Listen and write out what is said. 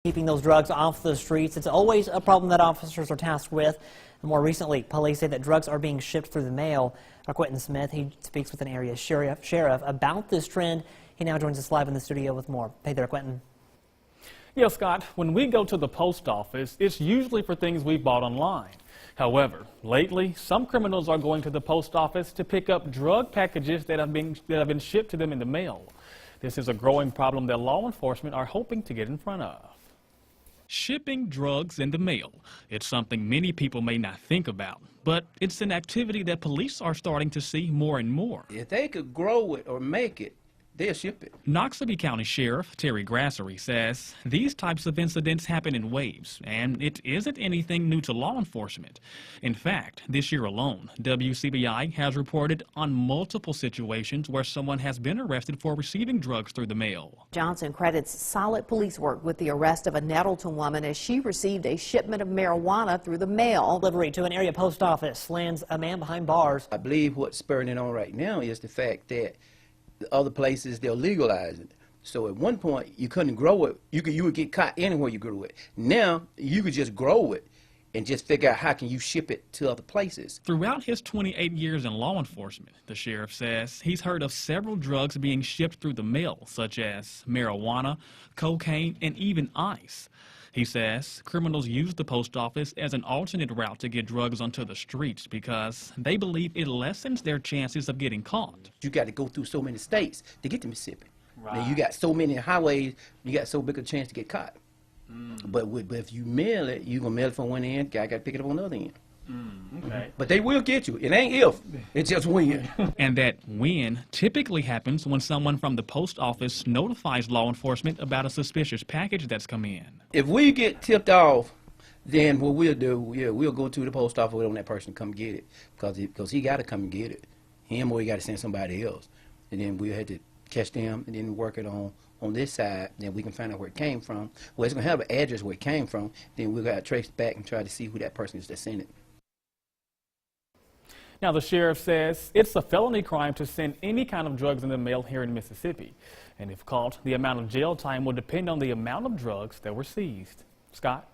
Keeping those drugs off the streets, it's always a problem that officers are tasked with. More recently, police say that drugs are being shipped through the mail. Our Quentin Smith, he speaks with an area sheriff about this trend. He now joins us live in the studio with more. Hey there, Quentin. Yeah, Scott, when we go to the post office, it's usually for things we bought online. However, lately, some criminals are going to the post office to pick up drug packages that have been shipped to them in the mail. This is a growing problem that law enforcement are hoping to get in front of. Shipping drugs in the mail. It's something many people may not think about, but it's an activity that police are starting to see more and more. If they could grow it or make it, they'll ship it. Noxubee County Sheriff Terry Grassery says these types of incidents happen in waves, and it isn't anything new to law enforcement. In fact, this year alone, WCBI has reported on multiple situations where someone has been arrested for receiving drugs through the mail. Johnson credits solid police work with the arrest of a Nettleton woman as she received a shipment of marijuana through the mail. Delivery to an area post office lands a man behind bars. I believe what's spurring it on right now is the fact that the other places, they're legalizing it. So at one point, you couldn't grow it. You would get caught anywhere you grew it. Now, you could just grow it and just figure out how can you ship it to other places. Throughout his 28 years in law enforcement, the sheriff says he's heard of several drugs being shipped through the mail, such as marijuana, cocaine, and even ice. He says criminals use the post office as an alternate route to get drugs onto the streets because they believe it lessens their chances of getting caught. You got to go through so many states to get to Mississippi. Right. Now you got so many highways, you got so big a chance to get caught. But if you mail it, you're going to mail it from one end, guy got to pick it up on the other end. Okay. But they will get you. It ain't if, it's just when. And that when typically happens when someone from the post office notifies law enforcement about a suspicious package that's come in. If we get tipped off, then what we'll do, yeah, we'll go to the post office and that person come get it because he got to come and get it. Him or he got to send somebody else. And then we'll have to catch them and then work it on this side. Then we can find out where it came from. Well, it's going to have an address where it came from. Then we've got to trace back and try to see who that person is that sent it. Now, the sheriff says it's a felony crime to send any kind of drugs in the mail here in Mississippi. And if caught, the amount of jail time will depend on the amount of drugs that were seized. Scott?